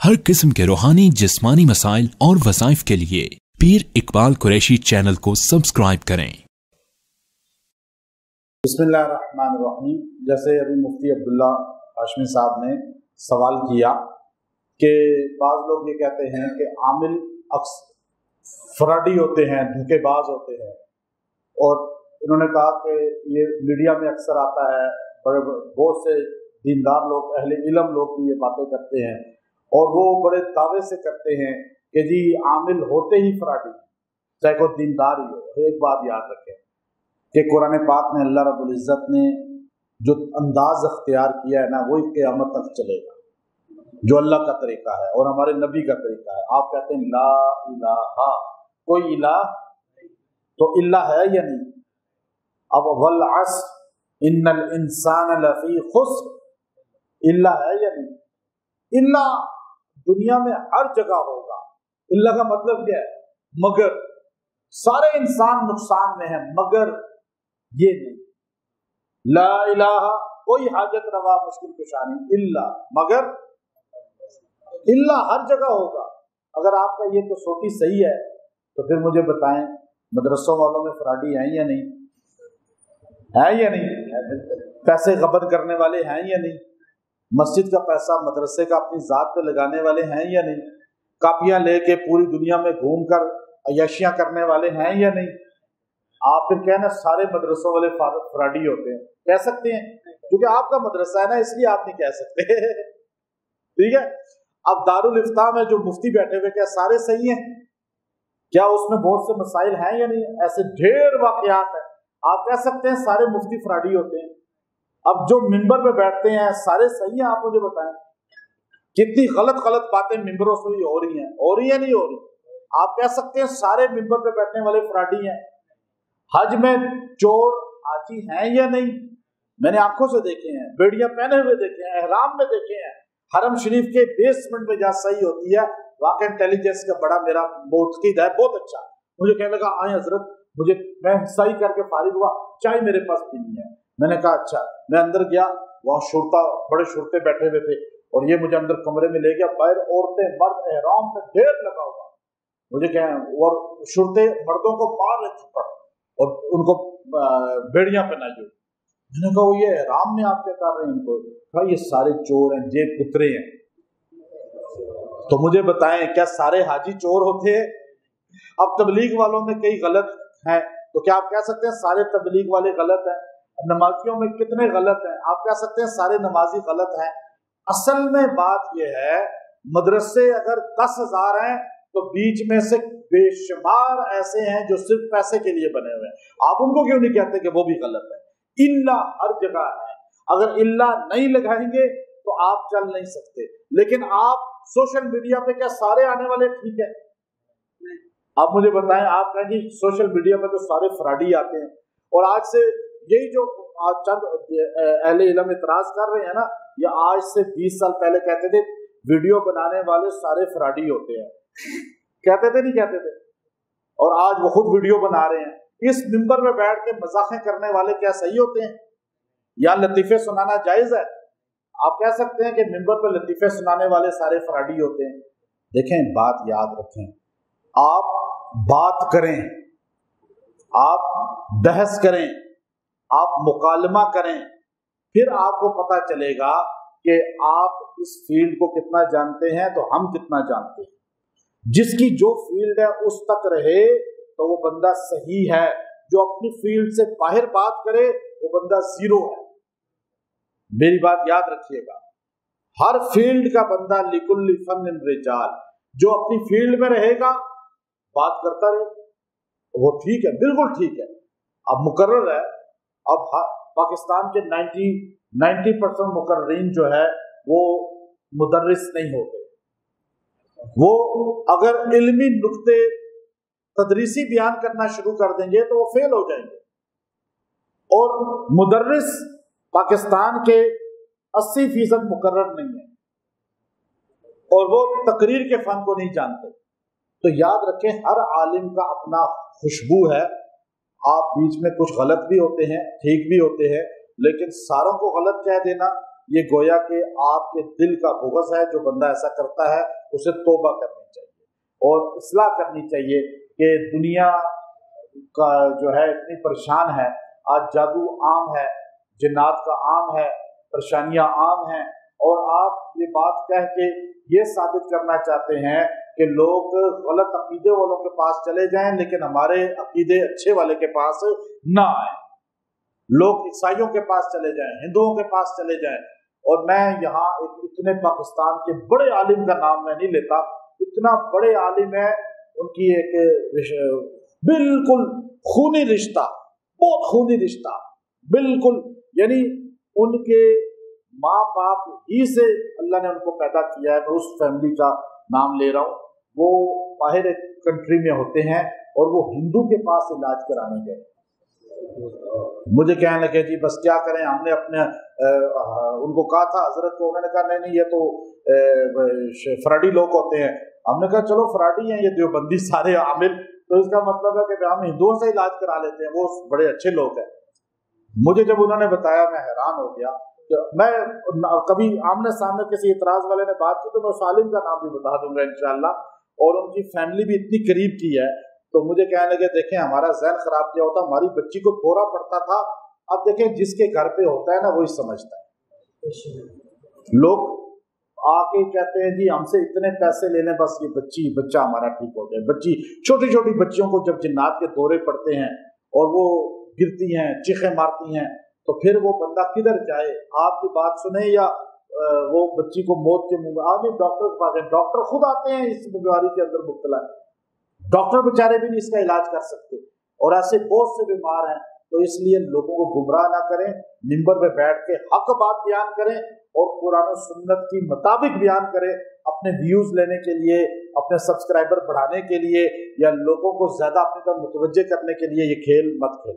हर किस्म के रूहानी जिस्मानी मसाइल और वज़ाइफ के लिए पीर इकबाल कुरैशी चैनल को सब्सक्राइब करें। बिस्मिल्लाहिर्रहमानिर्रहीम। जैसे अभी मुफ्ती अब्दुल्ला हाशमी साहब ने सवाल किया कि बाज़ लोग ये कहते हैं कि आमिल फ्रॉडी होते हैं, धोखेबाज होते हैं, और इन्होंने कहा कि ये मीडिया में अक्सर आता है, बड़े बहुत से दीनदार लोग, अहले इल्म लोग भी ये बातें करते हैं और वो बड़े दावे से करते हैं कि जी आमिल होते ही फ्रॉडी, चाहे कोई दीनदार ही हो। एक बात याद रखें कि कुरान पाक में अल्लाह रब्बुल इज़्ज़त ने जो अंदाज अख्तियार किया है ना, वो क़यामत तक चलेगा, जो अल्लाह का तरीका है और हमारे नबी का तरीका है। आप कहते हैं ला इलाहा, कोई इलाह, तो इल्लाह है या नहीं? अब वल अस्र इन्नल इंसान लफी खुस्र, इल्लाह है या नहीं? इल्लाह दुनिया में हर जगह होगा। इल्लाह का मतलब क्या है? मगर। सारे इंसान नुकसान में है, मगर ये नहीं। ला इलाहा, कोई हाजत रवा मुश्किल पेशानी, इल्ला, मगर इल्ला हर जगह होगा। अगर आपका ये तो सोटी सही है तो फिर मुझे बताएं, मदरसों वालों में फ्रॉडी हैं या नहीं? है या नहीं? पैसे गबन करने वाले हैं या नहीं? मस्जिद का पैसा मदरसे का अपनी जात पे लगाने वाले हैं या नहीं? कापियां लेके पूरी दुनिया में घूमकर अय्याशियां करने वाले हैं या नहीं? आप फिर कहना सारे मदरसों वाले फ्रॉडी होते हैं, कह सकते हैं क्योंकि आपका मदरसा है ना, इसलिए आप नहीं कह सकते। ठीक है। अब दारुल इफ्ता में जो मुफ्ती बैठे हुए, क्या सारे सही हैं? क्या उसमें बहुत से मसाइल हैं या नहीं? ऐसे ढेर वाकयात हैं। आप कह सकते हैं सारे मुफ्ती फ्रॉडी होते हैं। अब जो मिंबर पे बैठते हैं सारे सही हैं? आप मुझे बताएं कितनी गलत गलत बातें मिंबरों से हो रही हैं नहीं हो रही? आप कह सकते हैं सारे मिंबर पे बैठने वाले फ्रॉडी हैं। हज में चोर हाजी हैं या नहीं? मैंने आंखों से देखे हैं, बेड़ियां पहने हुए देखे हैं, एहराम में देखे हैं। हरम शरीफ के बेसमेंट में जहाँ सही होती है, वहाँ का इंटेलिजेंस का बड़ा मेरा मोतकीद है, बहुत अच्छा। मुझे कहने लगा आए हजरत, मैं सही करके फारिग हुआ, चाय मेरे पास पीनी है। मैंने कहा अच्छा। मैं अंदर गया, वहाँ बड़े शुरते बैठे हुए थे और ये मुझे अंदर कमरे में ले गया। बाहर औरतें मर्द एहराम में ढेर लगा हुआ, मुझे क्या, और शुरते मर्दों को मार रहे थप्पड़ और उनको बेड़ियां पहनाई हुई। मैंने कहा वो ये एहराम में आप क्या कर रहे हैं? इनको कहा ये सारे चोर हैं, जेब कुतरे हैं। तो मुझे बताएं क्या सारे हाजी चोर होते हैं? अब तबलीग वालों में कई गलत हैं, तो क्या आप कह सकते हैं सारे तबलीग वाले गलत हैं? नमाजियों में कितने गलत हैं? आप कह सकते हैं सारे नमाजी गलत हैं? असल में बात यह है, मदरसे अगर 10,000 हैं तो बीच में से बेशुमार ऐसे हैं जो सिर्फ पैसे के लिए बने हुए हैं। आप उनको क्यों नहीं कहते कि वो भी गलत है? इल्ला हर जगह है। अगर इल्ला नहीं लगाएंगे तो आप चल नहीं सकते। लेकिन आप सोशल मीडिया पे क्या सारे आने वाले ठीक है? आप मुझे बताएं, आप कहें कि सोशल मीडिया पे तो सारे फ्रॉडी आते हैं, और आज से यही जो आज चंद अहले इल्म इतराज कर रहे हैं ना, ये आज से 20 साल पहले कहते थे वीडियो बनाने वाले सारे फ्रॉडी होते हैं। कहते थे नहीं कहते थे? और आज वो खुद वीडियो बना रहे हैं। इस मिंबर में बैठ के मजाकें करने वाले क्या सही होते हैं? या लतीफे सुनाना जायज है? आप कह सकते हैं कि मिंबर पर लतीफे सुनाने वाले सारे फ्रॉडी होते हैं? देखें, बात याद रखें, आप बात करें, आप बहस करें, आप मुकालमा करें, फिर आपको पता चलेगा कि आप इस फील्ड को कितना जानते हैं, तो हम कितना जानते हैं। जिसकी जो फील्ड है उस तक रहे तो वो बंदा सही है, जो अपनी फील्ड से बाहर बात करे वो बंदा जीरो है। मेरी बात याद रखिएगा, हर फील्ड का बंदा लिकुल्ली फन्निन रिजाल, जो अपनी फील्ड में रहेगा बात करता रहे, वो ठीक है, बिल्कुल ठीक है। अब मुकर्रर है, अब पाकिस्तान के 90% मुकर्रीन जो है वो मुदर्रिस नहीं होते। वो अगर इल्मी नुक्ते तदरीसी बयान करना शुरू कर देंगे तो वो फेल हो जाएंगे। और मुदर्रिस पाकिस्तान के 80% मुकर्रर नहीं है और वो तकरीर के फन को नहीं जानते। तो याद रखें, हर आलिम का अपना खुशबू है। आप बीच में कुछ गलत भी होते हैं, ठीक भी होते हैं, लेकिन सारों को गलत कह देना یہ گویا کہ آپ کے دل کا بغض ہے. جو بندہ ایسا کرتا ہے اسے توبہ کرنی چاہیے اور اصلاح کرنی چاہیے کہ دنیا کا جو ہے اتنی پریشان ہے. آج جادو عام ہے، جنات کا عام ہے، پریشانیاں عام ہیں، اور آپ یہ بات کہہ کے یہ ثابت کرنا چاہتے ہیں کہ لوگ غلط عقیدے والوں کے پاس چلے جائیں لیکن ہمارے عقیدے اچھے والے کے پاس نہ آئیں. لوگ عیسائیوں کے پاس چلے جائیں، ہندوؤں کے پاس چلے جائیں. اور میں یہاں اتنے پاکستان کے بڑے عالم کا نام میں نہیں لیتا، اتنا بڑے عالم ہے، ان کی ایک بالکل خونی رشتہ، بہت خونی رشتہ، بالکل، یعنی ان کے ماں باپ ہی سے اللہ نے ان کو پیدا کیا ہے. میں اس فیملی کا نام لے رہا ہوں. وہ باہر ایک کنٹری میں ہوتے ہیں اور وہ ہندو کے پاس علاج کرانے گئے. مجھے کہنے لگے جی بس کیا کریں، ہم نے اپنے ان کو کہا تھا حضرت کو، انہوں نے کہا نہیں یہ تو فراڈی لوگ ہوتے ہیں. ہم نے کہا چلو فراڈی ہیں یہ دیوبندی سارے عامل، تو اس کا مطلب ہے کہ ہم ہندوؤں سے علاج کرا لیتے ہیں، وہ بڑے اچھے لوگ ہیں. مجھے جب انہوں نے بتایا میں حیران ہو گیا. میں کبھی آمنے سامنے کسی اعتراض والے نے بات کی تو میں اس عالم کا نام بھی بتا دوں گا انشاءاللہ، اور ان کی فیملی بھی اتنی قریب کی ہے. تو مجھے کہنے لگے دیکھیں ہمارا ذہن خراب کیا ہوتا، ہماری بچی کو دورہ پڑتا تھا. اب دیکھیں جس کے گھر پہ ہوتا ہے نا وہی سمجھتا ہے. لوگ آ کے کہتے ہیں جی ہم سے اتنے پیسے لے لیں بس یہ بچہ ہمارا ٹھیک ہو جائے. بچی چھوٹی چھوٹی بچیوں کو جب جنات کے دورے پڑتے ہیں اور وہ گرتی ہیں، چیخیں مارتی ہیں، تو پھر وہ بندہ کدھر جائے؟ آپ کی بات سنے یا وہ بچی کو موت کے منہ میں آدمی ڈاکٹر کے پاس، ڈاکٹر خود آتے ہیں اس بیماری کے اندر مبتلا ہے، ڈاکٹر بیچارے بھی نہیں اس کا علاج کر سکتے، اور ایسے بہت سے بیمار ہیں. تو اس لیے لوگوں کو گمراہ نہ کریں، منبر پہ بیٹھ کے حق بات بیان کریں اور قرآن و سنت کی مطابق بیان کریں. اپنے ویوز لینے کے لیے، اپنے سبسکرائبر بڑھانے کے لیے، یا لوگوں کو زیادہ اپنی طرف متوجہ کرنے کے لیے یہ کھیل مت کھیلیں.